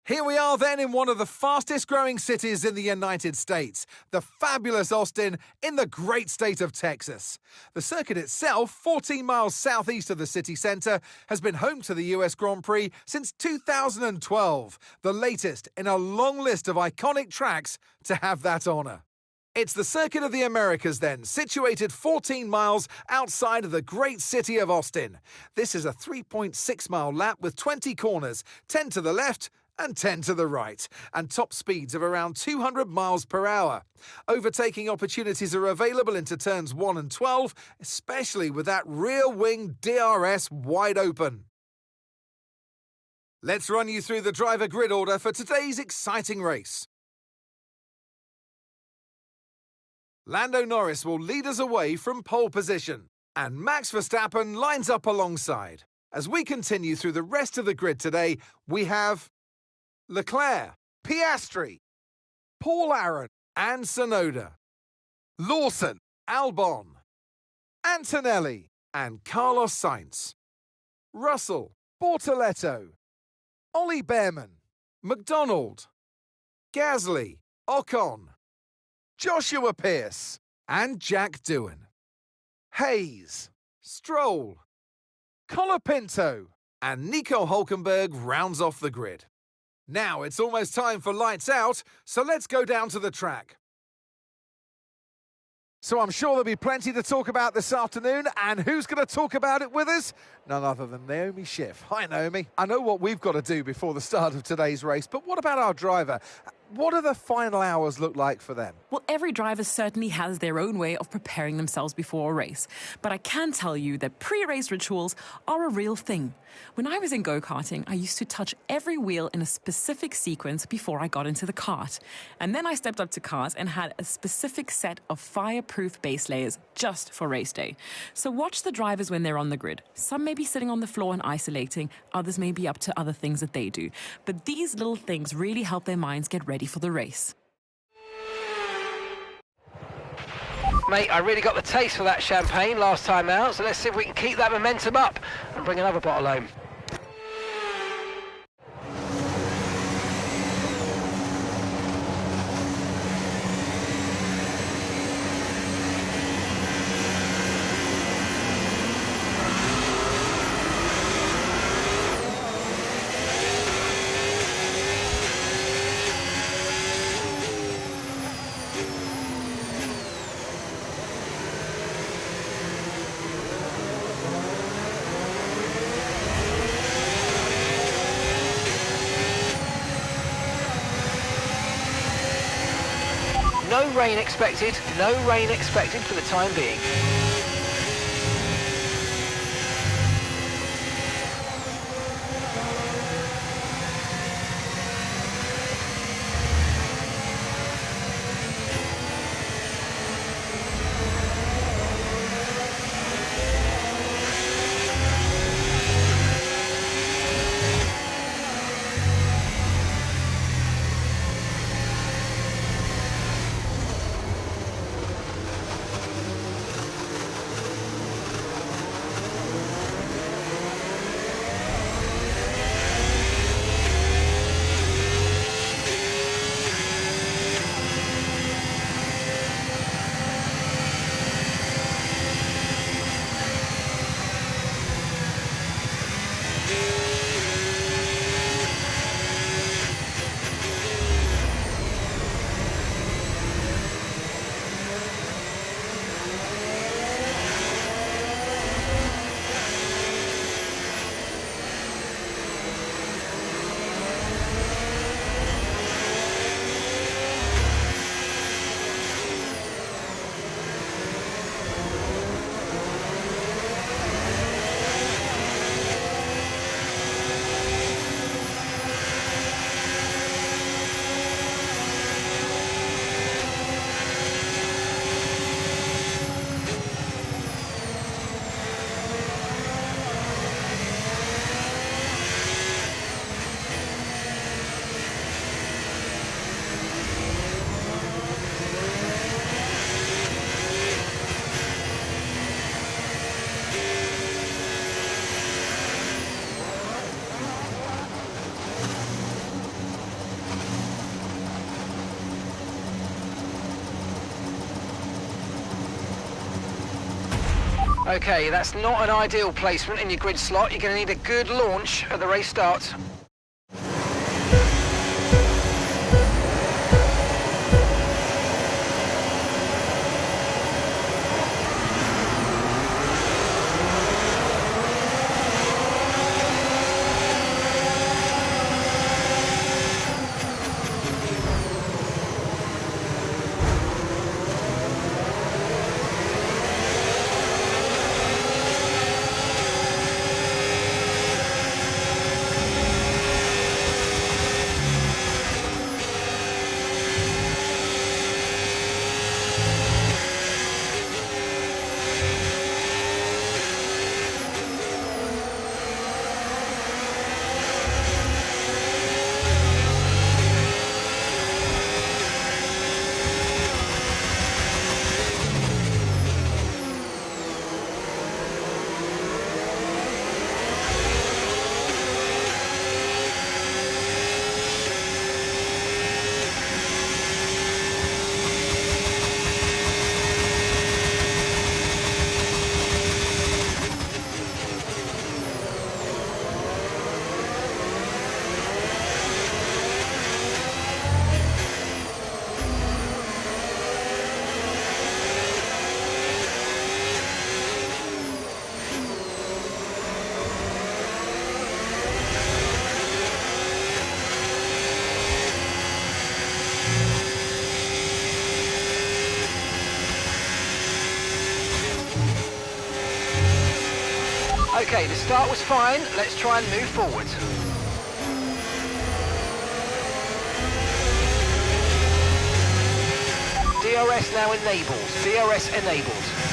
Here we are then in one of the fastest growing cities in the United States, the fabulous Austin in the great state of Texas. The circuit itself, 14 miles southeast of the city centre, has been home to the US Grand Prix since 2012, the latest in a long list of iconic tracks to have that honour. It's the Circuit of the Americas then, situated 14 miles outside of the great city of Austin. This is a 3.6-mile lap with 20 corners, 10 to the left and 10 to the right, and top speeds of around 200 miles per hour. Overtaking opportunities are available into turns 1 and 12, especially with that rear wing DRS wide open. Let's run you through the driver grid order for today's exciting race. Lando Norris will lead us away from pole position, and Max Verstappen lines up alongside. As we continue through the rest of the grid today, we have Leclerc, Piastri, Paul Aron and Tsunoda, Lawson, Albon, Antonelli and Carlos Sainz, Russell, Bortoletto, Ollie Behrman, McDonald, Gasly, Ocon, Joshua Pierce and Jack Doohan, Hayes, Stroll, Colapinto and Nico Hülkenberg rounds off the grid. Now it's almost time for lights out, so let's go down to the track. So I'm sure there'll be plenty to talk about this afternoon, and who's going to talk about it with us? None other than Naomi Schiff. Hi, Naomi. I know what we've got to do before the start of today's race, but what about our driver? What do the final hours look like for them? Well, every driver certainly has their own way of preparing themselves before a race. But I can tell you that pre-race rituals are a real thing. When I was in go-karting, I used to touch every wheel in a specific sequence before I got into the kart. And then I stepped up to cars and had a specific set of fireproof base layers just for race day. So watch the drivers when they're on the grid. Some may be sitting on the floor and isolating, others may be up to other things that they do. But these little things really help their minds get ready for the race. Mate, I really got the taste for that champagne last time out, so let's see if we can keep that momentum up and bring another bottle home. No rain expected for the time being. Okay, that's not an ideal placement in your grid slot. You're going to need a good launch at the race start. Okay, the start was fine. Let's try and move forward. DRS now enabled. DRS enabled.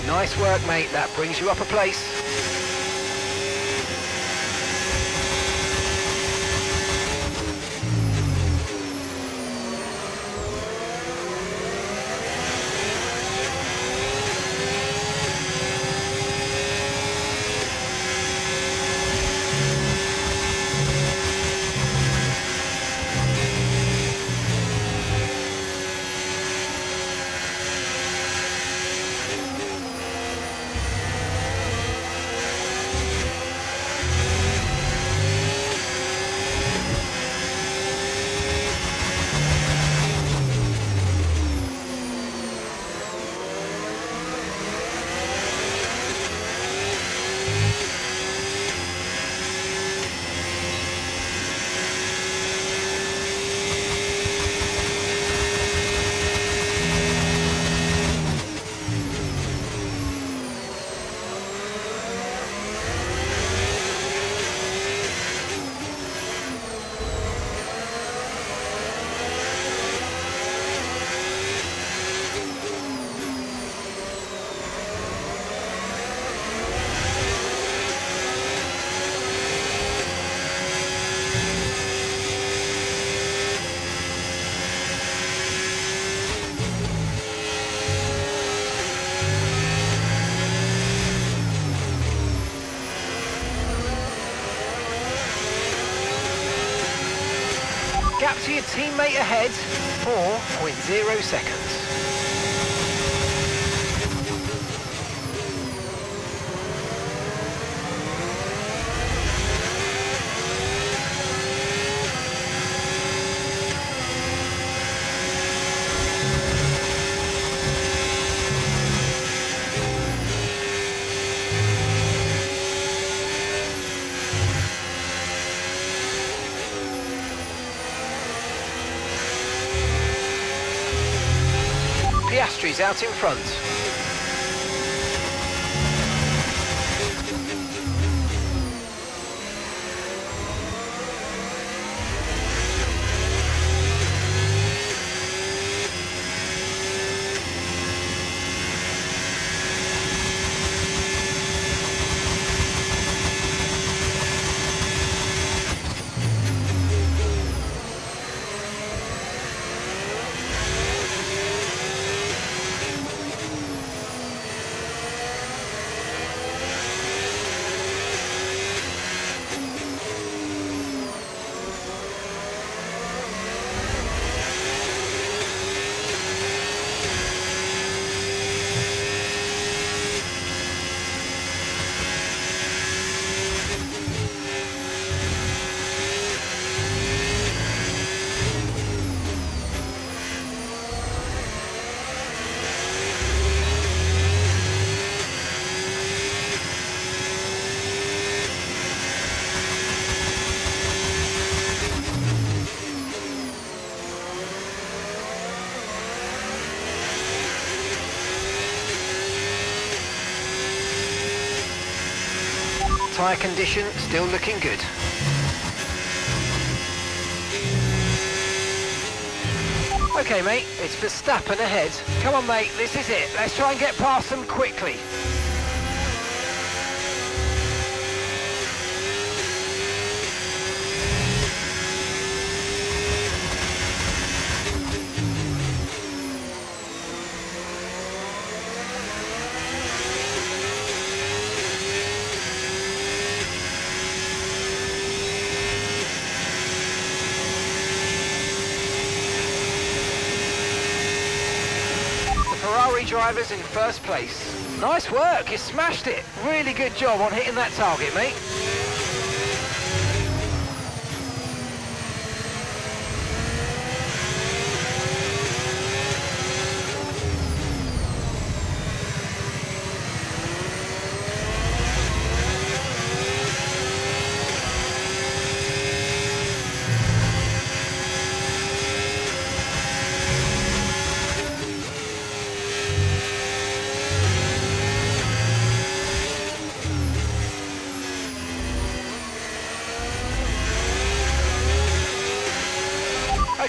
Nice work, mate. That brings you up a place. your teammate ahead, 4.0 seconds. Piastri's out in front. Tyre condition still looking good. Okay mate, it's Verstappen ahead. Come on mate, this is it. Let's try and get past them quickly. Ferrari drivers in first place. Nice work, you smashed it. Really good job on hitting that target, mate.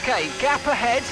Okay, gap ahead.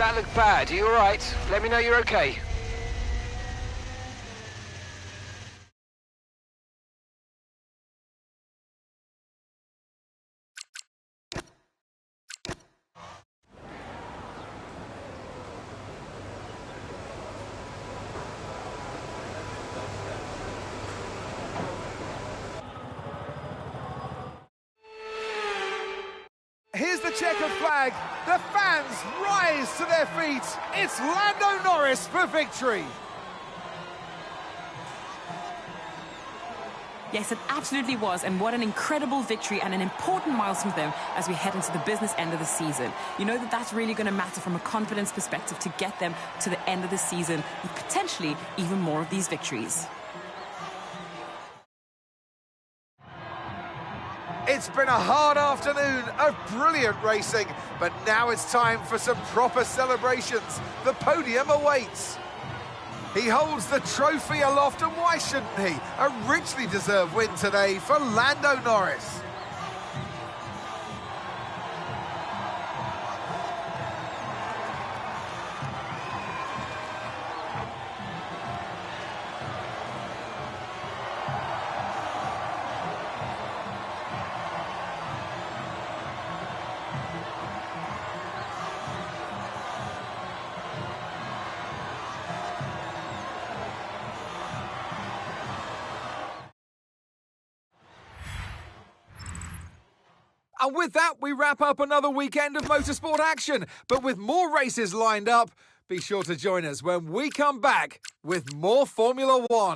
that looked bad. Are you all right? Let me know you're okay. Here's the checkered flag. The fans rise to their feet. It's Lando Norris for victory. Yes, it absolutely was, and what an incredible victory and an important milestone for them as we head into the business end of the season. You know that that's really going to matter from a confidence perspective to get them to the end of the season with potentially even more of these victories. It's been a hard afternoon of brilliant racing, but now it's time for some proper celebrations. The podium awaits. He holds the trophy aloft, and why shouldn't he? A richly deserved win today for Lando Norris. And with that, we wrap up another weekend of motorsport action. But with more races lined up, be sure to join us when we come back with more Formula One.